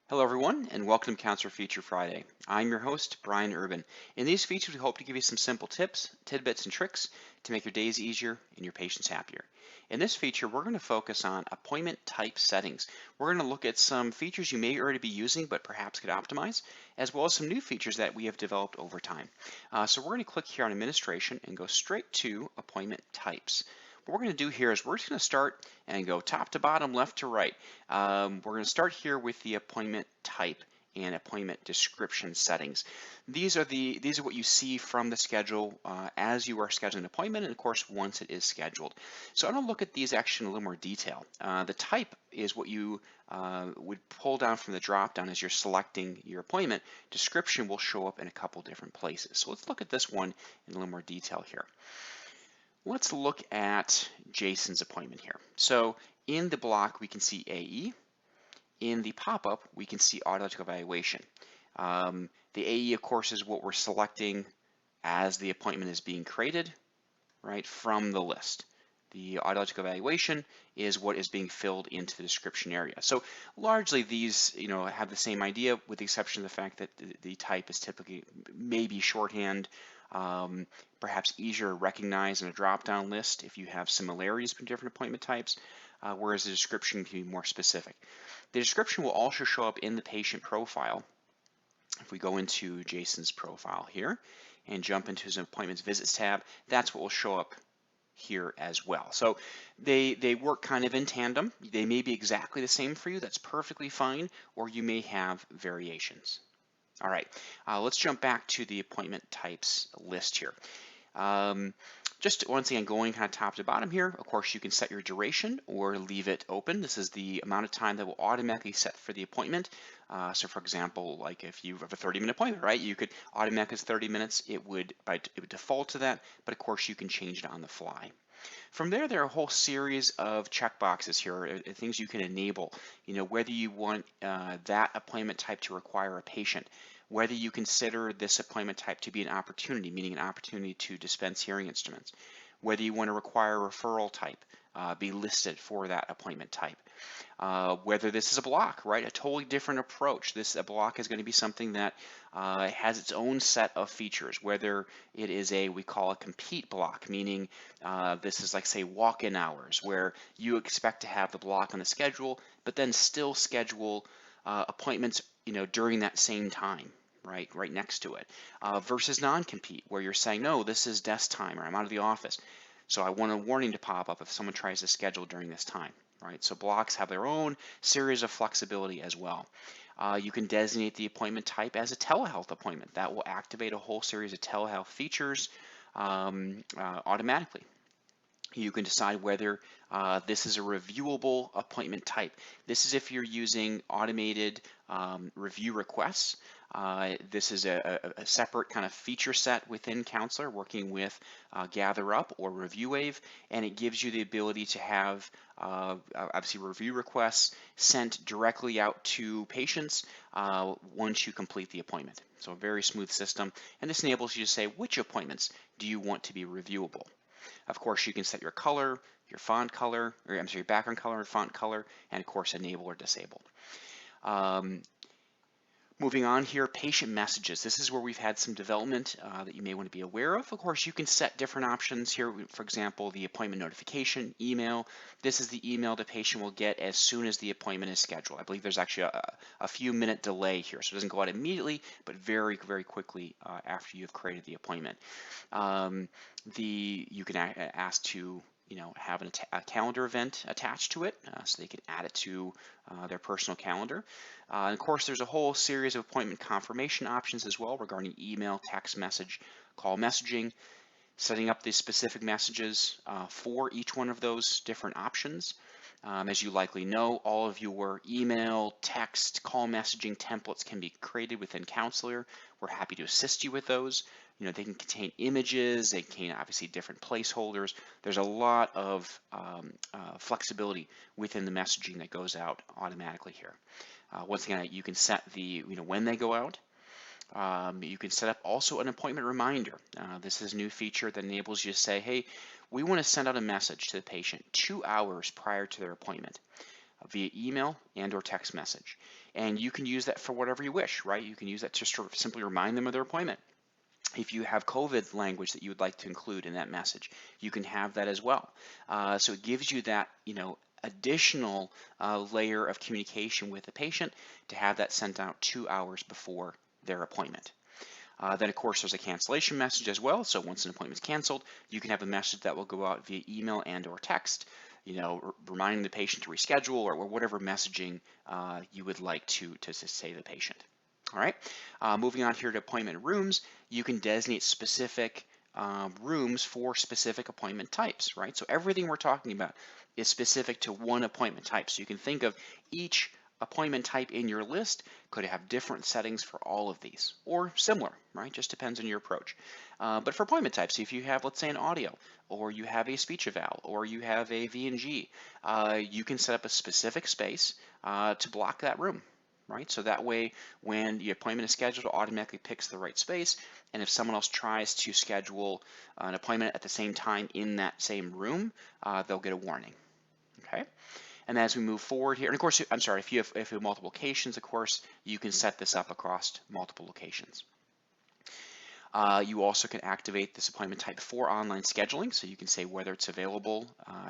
Hello, everyone, and welcome to Counselor Feature Friday. I'm your host, Brian Urban. In these features, we hope to give you some simple tips, tidbits, and tricks to make your days easier and your patients happier. In this feature, we're going to focus on appointment type settings. We're going to look at some features you may already be using but perhaps could optimize, as well as some new features that we have developed over time. So we're going to click here on Administration and go straight to Appointment Types. What we're going to do here is we're just going to start and go top to bottom, left to right. We're going to start here with the appointment type and appointment description settings. These are what you see from the schedule as you are scheduling an appointment, and of course once it is scheduled. So I'm going to look at these actually in a little more detail. The type is what you would pull down from the drop down as you're selecting your appointment. Description will show up in a couple different places. So let's look at this one in a little more detail here. Let's look at Jason's appointment here. So in the block, we can see AE. In the pop-up, we can see audiological evaluation. The AE, of course, is what we're selecting as the appointment is being created, right, from the list. The audiological evaluation is what is being filled into the description area. So largely these, have the same idea, with the exception of the fact that the type is typically maybe shorthand, perhaps easier to recognize in a drop-down list if you have similarities between different appointment types, whereas the description can be more specific. The description will also show up in the patient profile. If we go into Jason's profile here and jump into his appointments visits tab, that's what will show up here as well. So they work kind of in tandem. They may be exactly the same for you. That's perfectly fine, or you may have variations. All right, let's jump back to the appointment types list here. Just once again, going kind of top to bottom here, of course, you can set your duration or leave it open. This is the amount of time that will automatically set for the appointment. So for example, like if you have a 30-minute appointment, right, you could automatically 30 minutes. It would default to that, but of course you can change it on the fly. From there, there are a whole series of checkboxes here, things you can enable, whether you want that appointment type to require a patient, whether you consider this appointment type to be an opportunity, meaning an opportunity to dispense hearing instruments, whether you want to require a referral type, be listed for that appointment type. Whether this is a block, right? A totally different approach. A block is going to be something that has its own set of features. Whether it is we call a compete block, meaning this is like, say, walk-in hours, where you expect to have the block on the schedule, but then still schedule appointments, during that same time. Right next to it, versus non-compete, where you're saying, no, this is desk time, or I'm out of the office, so I want a warning to pop up if someone tries to schedule during this time. Right? So blocks have their own series of flexibility as well. You can designate the appointment type as a telehealth appointment. That will activate a whole series of telehealth features automatically. You can decide whether this is a reviewable appointment type. This is if you're using automated review requests. This is a separate kind of feature set within Counselor, working with GatherUp or ReviewWave, and it gives you the ability to have obviously review requests sent directly out to patients once you complete the appointment. So a very smooth system, and this enables you to say which appointments do you want to be reviewable. Of course, you can set your color, your font color, or I'm sorry, your background color and font color, and of course, enable or disable. Moving on here, patient messages. This is where we've had some development that you may want to be aware of. Of course, you can set different options here. For example, the appointment notification, email. This is the email the patient will get as soon as the appointment is scheduled. I believe there's actually a few minute delay here, so it doesn't go out immediately, but very, very quickly after you've created the appointment. You can ask to have a calendar event attached to it, so they can add it to their personal calendar. And of course, there's a whole series of appointment confirmation options as well regarding email, text message, call messaging, setting up the specific messages for each one of those different options. As you likely know, all of your email, text, call messaging templates can be created within Counselor. We're happy to assist you with those. They can contain images, they contain obviously different placeholders. There's a lot of flexibility within the messaging that goes out automatically here. Once again, you can set the when they go out. You can set up also an appointment reminder. This is a new feature that enables you to say, hey, we want to send out a message to the patient 2 hours prior to their appointment. via email and or text message. And you can use that for whatever you wish, right? You can use that to sort of simply remind them of their appointment. If you have COVID language that you would like to include in that message, you can have that as well. So it gives you that, additional layer of communication with the patient to have that sent out 2 hours before their appointment. Then, of course, there's a cancellation message as well. So once an appointment is canceled, you can have a message that will go out via email and or text, reminding the patient to reschedule or whatever messaging you would like to say to the patient. All right, moving on here to appointment rooms, you can designate specific rooms for specific appointment types, right? So everything we're talking about is specific to one appointment type. So you can think of each appointment type in your list could have different settings for all of these, or similar, right? Just depends on your approach. But for appointment types, if you have, let's say, an audio, or you have a speech eval, or you have a V&G, you can set up a specific space to block that room, right? So that way, when the appointment is scheduled, it automatically picks the right space. And if someone else tries to schedule an appointment at the same time in that same room, they'll get a warning, okay? And as we move forward here, and of course, I'm sorry, if you have multiple locations, of course, you can set this up across multiple locations. You also can activate this appointment type for online scheduling, so you can say whether it's available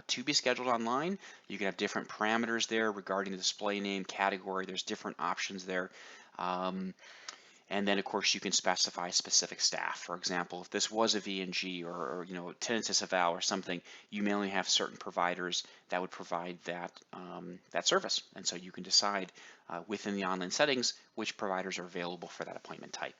to be scheduled online. You can have different parameters there regarding the display name, category. There's different options there. And then, of course, you can specify specific staff. For example, if this was a V&G or tinnitus eval or something, you may only have certain providers that would provide that that service. And so you can decide within the online settings which providers are available for that appointment type.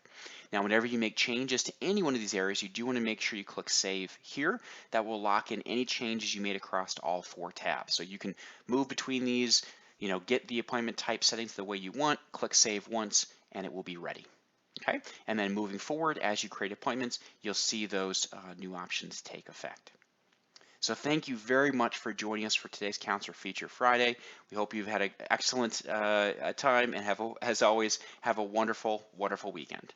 Now, whenever you make changes to any one of these areas, you do want to make sure you click Save here. That will lock in any changes you made across all 4 tabs. So you can move between these, get the appointment type settings the way you want, click Save once, and it will be ready. Okay, and then moving forward, as you create appointments, you'll see those new options take effect. So thank you very much for joining us for today's Counselor Feature Friday. We hope you've had an excellent time and as always, have a wonderful, wonderful weekend.